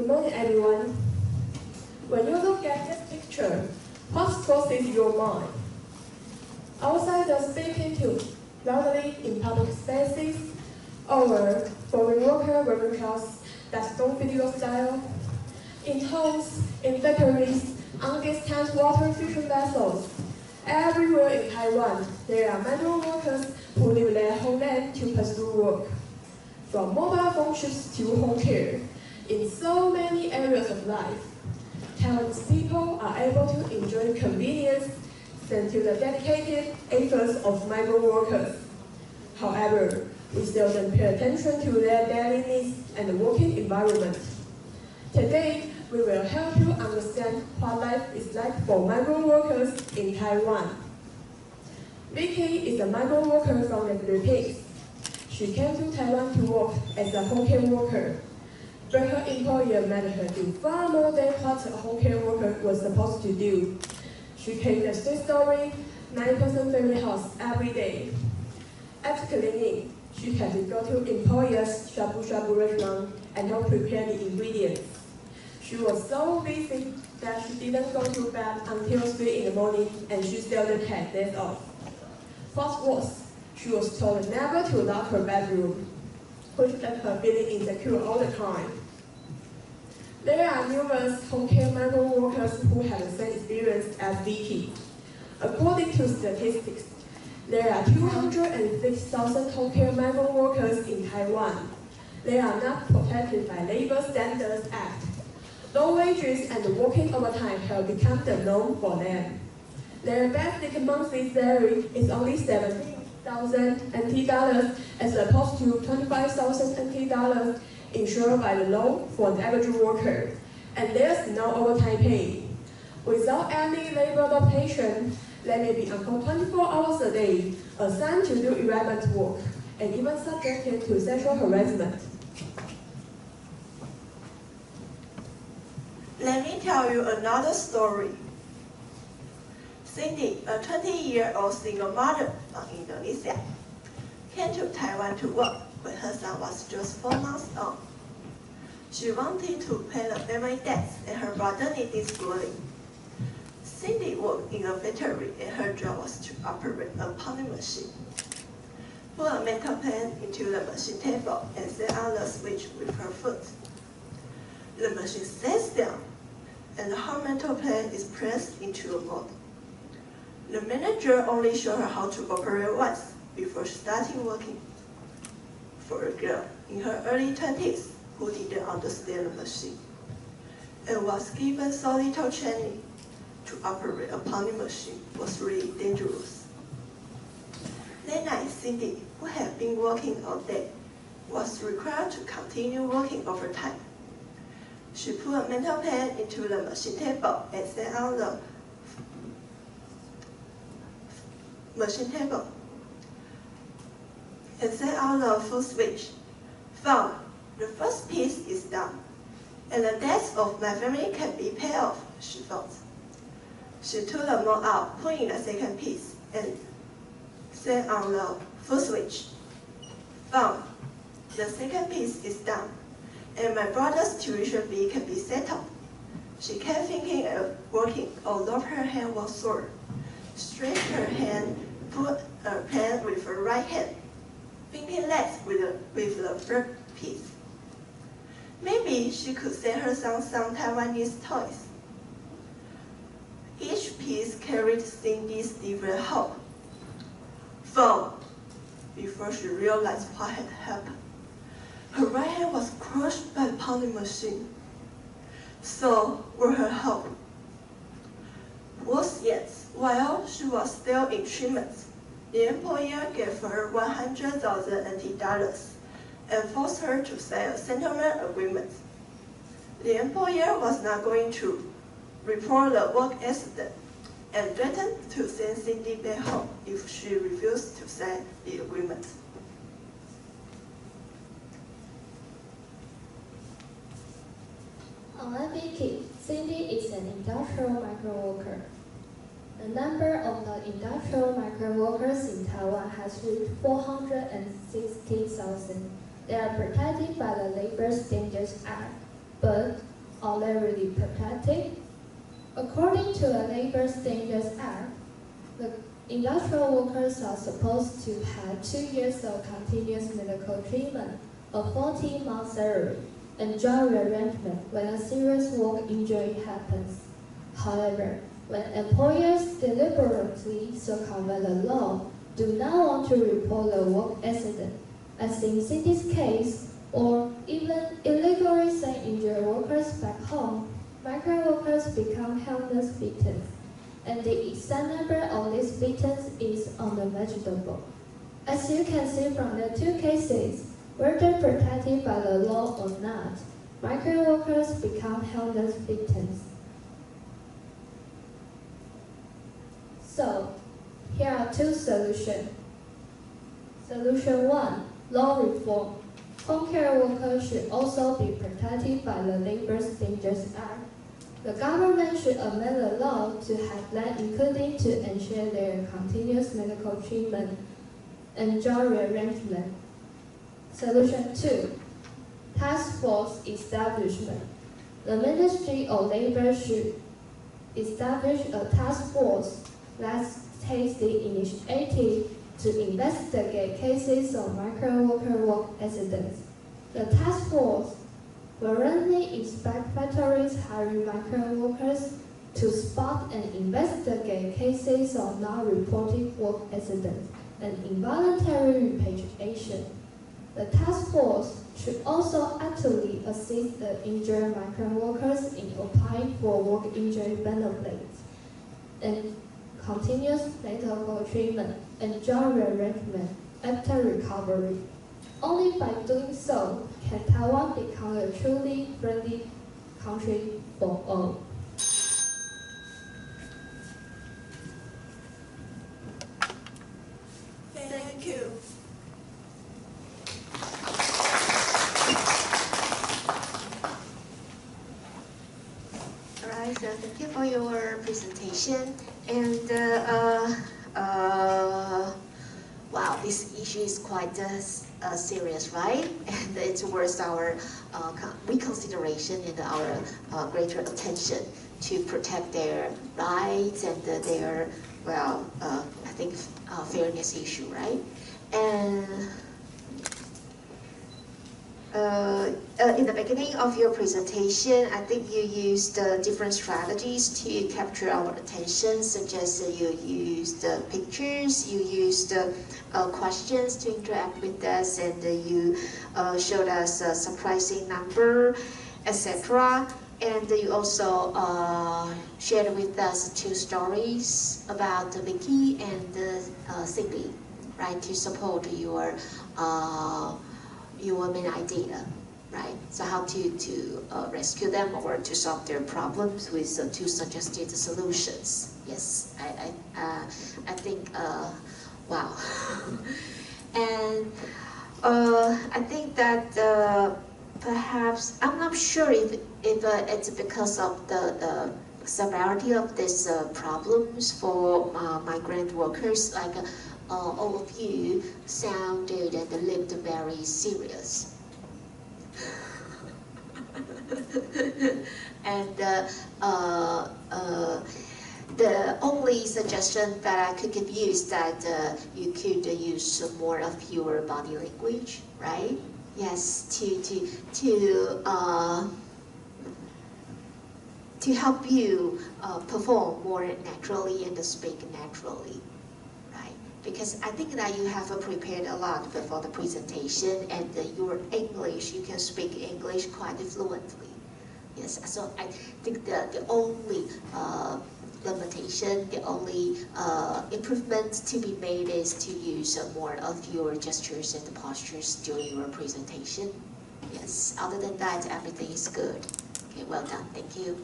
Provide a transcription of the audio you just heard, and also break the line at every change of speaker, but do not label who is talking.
Good morning, everyone. When you look at this picture, what crosses your mind? Outsiders speaking to loudly in public spaces, or foreign worker wearing clothes that don't fit your style? In homes, in factories, on distant water fishing vessels, everywhere in Taiwan, there are migrant workers who leave their homeland to pursue work. From mobile phone ships to home care, in so many areas of life, Taiwanese people are able to enjoy convenience thanks to the dedicated efforts of migrant workers. However, we seldom pay attention to their daily needs and working environment. Today, we will help you understand what life is like for migrant workers in Taiwan. Vicky is a migrant worker from the Philippines. She came to Taiwan to work as a home care worker, but her employer made her do far more than what a home care worker was supposed to do. She cleaned the 3-story, 9-person family house every day. After cleaning, she had to go to employers' shabu-shabu restaurant and help prepare the ingredients. She was so busy that she didn't go to bed until 3 in the morning, and she seldom had days off. What's worse, she was told never to lock her bedroom, which left her feeling insecure all the time. There are numerous home care migrant workers who have the same experience as Vicky. According to statistics, there are 206,000 home care migrant workers in Taiwan. They are not protected by Labor Standards Act. Low wages and working overtime have become the norm for them. Their basic monthly salary is only 17,000 NT dollars as opposed to 25,000 NT dollars insured by the law for the average worker, and there's no overtime pay. Without any labor adaptation, they may be on call 24 hours a day, assigned to do irrelevant work, and even subjected to sexual harassment.
Let me tell you another story. Cindy, a 20-year-old single mother from Indonesia, came to Taiwan to work when her son was just 4 months old. She wanted to pay the family debts and her brother needed schooling. Cindy worked in a factory and her job was to operate a pounding machine. Put a metal pan into the machine table and set on the switch with her foot. The machine sets down and the hot metal pan is pressed into a mold. The manager only showed her how to operate once before starting working. For a girl in her early 20s who didn't understand the machine and was given so little training to operate a pounding machine was really dangerous. That night, Cindy, who had been working all day, was required to continue working overtime. She put a metal pan into the machine table and set on the machine table and set on the full switch. Found the first piece is done, and the debts of my family can be paid off, she thought. She took the mold out, put in the second piece, and set on the full switch. Found the second piece is done, and my brother's tuition fee can be settled. She kept thinking of working, although her hand was sore. Stretched her hand, put a pen with her right hand, thinking less with the third piece. Maybe she could send her son some Taiwanese toys. Each piece carried Cindy's different hope. Fall, before she realized what had happened. Her right hand was crushed by the pounding machine. So were her hope. Worse yet, while she was still in treatment, the employer gave her 100,000 NT dollars and forced her to sign a settlement agreement. The employer was not going to report the work accident and threatened to send Cindy back home if she refused to sign the agreement.
Unlike Vicky, Cindy is an industrial migrant worker. The number of industrial migrant workers in Taiwan has reached 460,000. They are protected by the Labor Standards Act, but already protected? According to the Labor Standards Act, the industrial workers are supposed to have 2 years of continuous medical treatment, a 14-month salary, and job rearrangement when a serious work injury happens. However, when employers deliberately circumvent the law, do not want to report a work accident, as in Cindy's case, or even illegally send injured workers back home, migrant workers become helpless victims, and the exact number of these victims is unmanageable. As you can see from the 2 cases, whether protected by the law or not, migrant workers become helpless victims. So, here are 2 solutions. Solution 1, law reform. Home care workers should also be protected by the Labor Standards Act. The government should amend the law to have that including to ensure their continuous medical treatment and job rearrangement. Solution 2, task force establishment. The Ministry of Labor should establish a task force that takes the initiative to investigate cases of migrant worker work accidents. The task force will randomly inspect factories hiring migrant workers to spot and investigate cases of non-reported work accidents and involuntary repatriation. The task force should also actively assist the injured migrant workers in applying for work injury benefits and continuous medical treatment and job rearrangement after recovery. Only by doing so can Taiwan become a truly friendly country for all.
Thank you. Alright, so thank you for your presentation. And wow, this issue is quite serious, right? And it's worth our reconsideration and our greater attention to protect their rights and their, well, I think fairness issue, right? And in the beginning of your presentation, I think you used different strategies to capture our attention, such as you used pictures, you used questions to interact with us, and you showed us a surprising number, etc. And you also shared with us 2 stories about Vicky and Cindy, right, to support your main idea, right? So how to rescue them or to solve their problems with 2 suggested solutions. Yes, I think, wow. And I think that perhaps, I'm not sure if it's because of the severity of these problems for migrant workers, like all of you sounded and looked very serious. And the only suggestion that I could give you is that you could use some more of your body language, right? Yes, to help you perform more naturally and speak naturally. Because I think that you have prepared a lot before the presentation, and your English, you can speak English quite fluently. Yes, so I think the only limitation, the only improvement to be made is to use more of your gestures and postures during your presentation. Yes, other than that, everything is good. Okay, well done. Thank you.